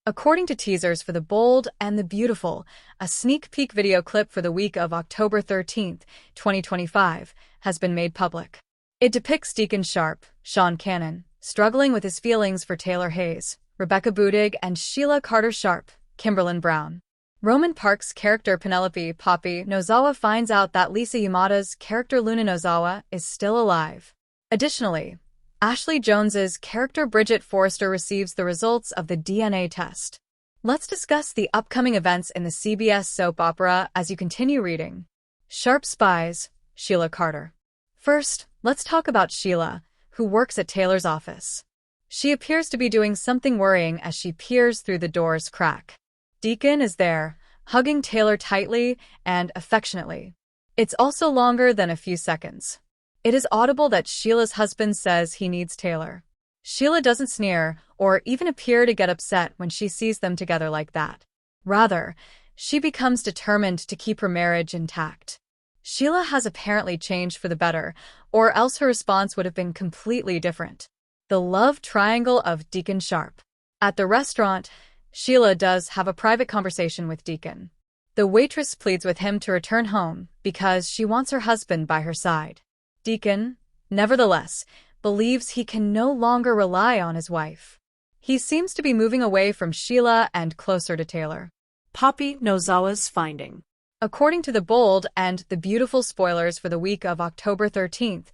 According to teasers for The Bold and the Beautiful, a sneak peek video clip for the week of October 13th, 2025, has been made public. It depicts Deacon Sharp, Sean Cannon, struggling with his feelings for Taylor Hayes, Rebecca Budig, and Sheila Carter Sharp, Kimberlin Brown. Roman Parks' character Penelope Poppy Nozawa finds out that Lisa Yamada's character Luna Nozawa is still alive. Additionally, Ashley Jones's character Bridget Forrester receives the results of the DNA test. Let's discuss the upcoming events in the CBS soap opera as you continue reading. Sharp Spies, Sheila Carter. First, let's talk about Sheila, who works at Taylor's office. She appears to be doing something worrying as she peers through the door's crack. Deacon is there, hugging Taylor tightly and affectionately. It's also longer than a few seconds. It is audible that Sheila's husband says he needs Taylor. Sheila doesn't sneer or even appear to get upset when she sees them together like that. Rather, she becomes determined to keep her marriage intact. Sheila has apparently changed for the better, or else her response would have been completely different. The love triangle of Deacon Sharp. At the restaurant, Sheila does have a private conversation with Deacon. The waitress pleads with him to return home because she wants her husband by her side. Deacon, nevertheless, believes he can no longer rely on his wife. He seems to be moving away from Sheila and closer to Taylor. Poppy Nozawa's finding. According to The Bold and the Beautiful spoilers for the week of October 13th,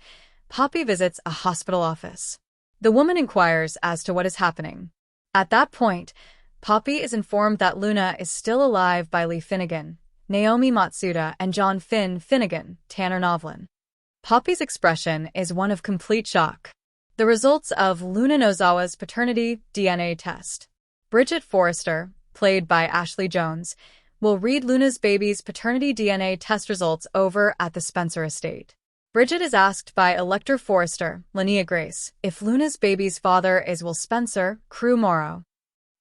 Poppy visits a hospital office. The woman inquires as to what is happening. At that point, Poppy is informed that Luna is still alive by Lee Finnegan, Naomi Matsuda, and John Finn Finnegan, Tanner Novlin. Poppy's expression is one of complete shock. The results of Luna Nozawa's paternity DNA test. Bridget Forrester, played by Ashley Jones, will read Luna's baby's paternity DNA test results over at the Spencer estate. Bridget is asked by Elector Forrester, Linnea Grace, if Luna's baby's father is Will Spencer, Crew Morrow.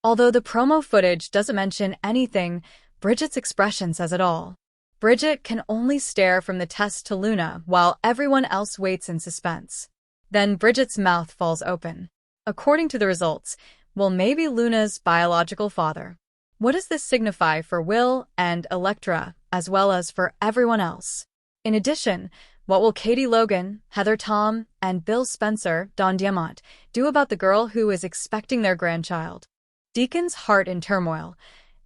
Although the promo footage doesn't mention anything, Bridget's expression says it all. Bridget can only stare from the test to Luna while everyone else waits in suspense. Then Bridget's mouth falls open. According to the results, Will may be Luna's biological father. What does this signify for Will and Electra, as well as for everyone else? In addition, what will Katie Logan, Heather Tom, and Bill Spencer, Don Diamont, do about the girl who is expecting their grandchild? Deacon's heart in turmoil,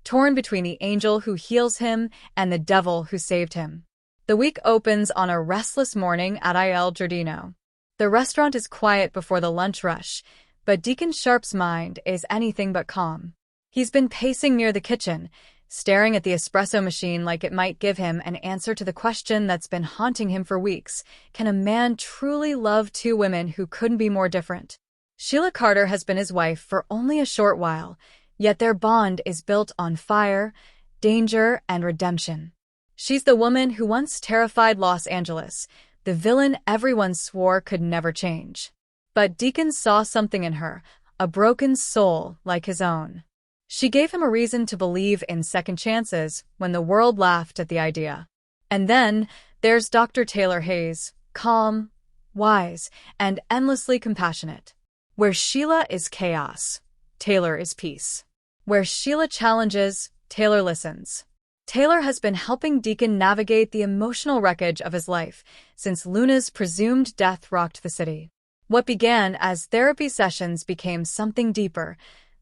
torn between the angel who heals him and the devil who saved him. The week opens on a restless morning at Il Giardino. The restaurant is quiet before the lunch rush, but Deacon Sharp's mind is anything but calm. He's been pacing near the kitchen, staring at the espresso machine like it might give him an answer to the question that's been haunting him for weeks. Can a man truly love two women who couldn't be more different? Sheila Carter has been his wife for only a short while, yet their bond is built on fire, danger, and redemption. She's the woman who once terrified Los Angeles, the villain everyone swore could never change. But Deacon saw something in her, a broken soul like his own. She gave him a reason to believe in second chances when the world laughed at the idea. And then there's Dr. Taylor Hayes, calm, wise, and endlessly compassionate. Where Sheila is chaos, Taylor is peace. Where Sheila challenges, Taylor listens. Taylor has been helping Deacon navigate the emotional wreckage of his life since Luna's presumed death rocked the city. What began as therapy sessions became something deeper: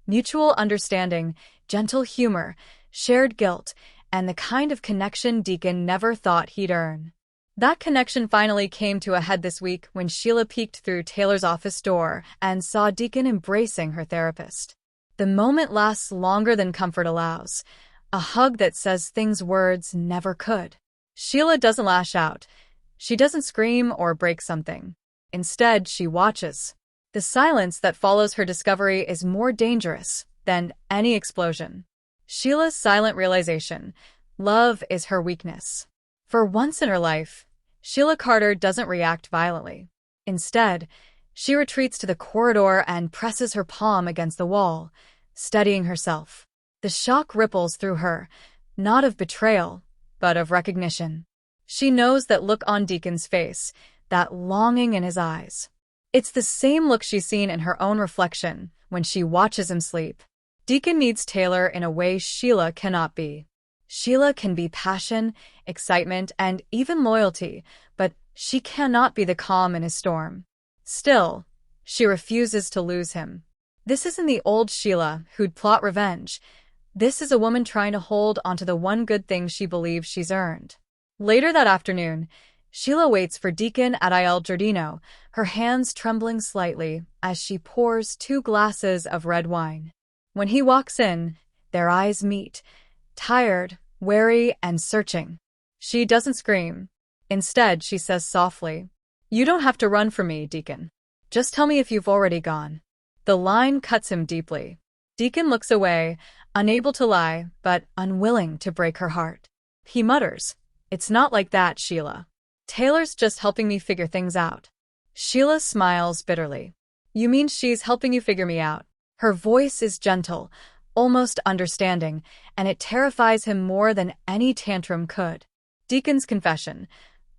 mutual understanding, gentle humor, shared guilt, and the kind of connection Deacon never thought he'd earn. That connection finally came to a head this week when Sheila peeked through Taylor's office door and saw Deacon embracing her therapist. The moment lasts longer than comfort allows, a hug that says things words never could. Sheila doesn't lash out. She doesn't scream or break something. Instead, she watches. The silence that follows her discovery is more dangerous than any explosion. Sheila's silent realization: love is her weakness. For once in her life, Sheila Carter doesn't react violently. Instead, she retreats to the corridor and presses her palm against the wall, steadying herself. The shock ripples through her, not of betrayal, but of recognition. She knows that look on Deacon's face, that longing in his eyes. It's the same look she's seen in her own reflection when she watches him sleep. Deacon needs Taylor in a way Sheila cannot be. Sheila can be passion, excitement, and even loyalty, but she cannot be the calm in a storm. Still, she refuses to lose him. This isn't the old Sheila who'd plot revenge. This is a woman trying to hold onto the one good thing she believes she's earned. Later that afternoon, Sheila waits for Deacon at Il Giardino, her hands trembling slightly as she pours 2 glasses of red wine. When he walks in, their eyes meet, tired, wary, and searching. She doesn't scream. Instead, she says softly, "You don't have to run from me, Deacon. Just tell me if you've already gone." The line cuts him deeply. Deacon looks away, unable to lie, but unwilling to break her heart. He mutters, "It's not like that, Sheila. Taylor's just helping me figure things out." Sheila smiles bitterly. "You mean she's helping you figure me out?" Her voice is gentle, almost understanding, and it terrifies him more than any tantrum could. Deacon's confession.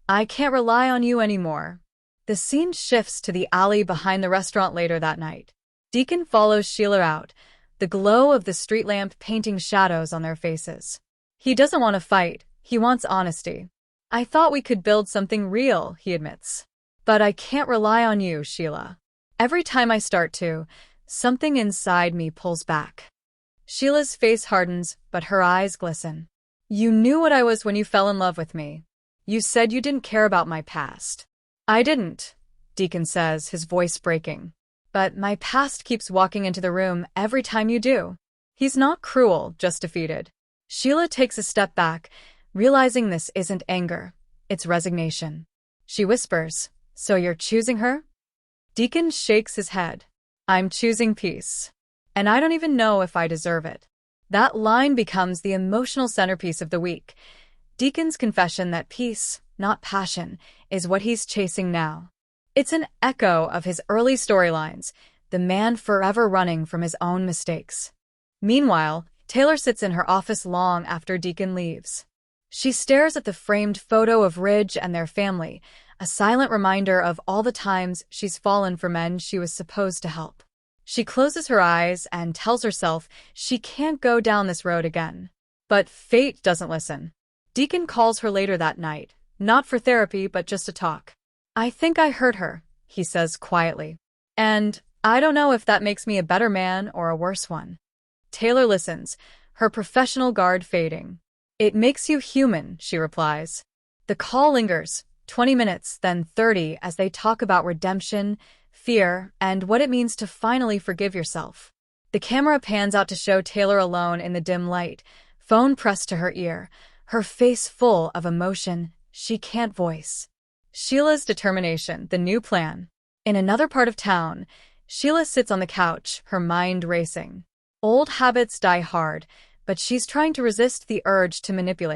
"I can't rely on you anymore." The scene shifts to the alley behind the restaurant later that night. Deacon follows Sheila out, the glow of the street lamp painting shadows on their faces. He doesn't want to fight, he wants honesty. "I thought we could build something real," he admits. "But I can't rely on you, Sheila. Every time I start to, something inside me pulls back." Sheila's face hardens, but her eyes glisten. "You knew what I was when you fell in love with me. You said you didn't care about my past." "I didn't," Deacon says, his voice breaking. "But my past keeps walking into the room every time you do." He's not cruel, just defeated. Sheila takes a step back, realizing this isn't anger, it's resignation. She whispers, "So you're choosing her?" Deacon shakes his head. "I'm choosing peace. And I don't even know if I deserve it." That line becomes the emotional centerpiece of the week. Deacon's confession that peace, not passion, is what he's chasing now. It's an echo of his early storylines, the man forever running from his own mistakes. Meanwhile, Taylor sits in her office long after Deacon leaves. She stares at the framed photo of Ridge and their family, a silent reminder of all the times she's fallen for men she was supposed to help. She closes her eyes and tells herself she can't go down this road again. But fate doesn't listen. Deacon calls her later that night, not for therapy but just to talk. "I think I hurt her," he says quietly. "And I don't know if that makes me a better man or a worse one." Taylor listens, her professional guard fading. "It makes you human," she replies. The call lingers, 20 minutes, then 30, as they talk about redemption, fear, and what it means to finally forgive yourself. The camera pans out to show Taylor alone in the dim light, phone pressed to her ear, her face full of emotion she can't voice. Sheila's determination, the new plan. In another part of town, Sheila sits on the couch, her mind racing. Old habits die hard, but she's trying to resist the urge to manipulate.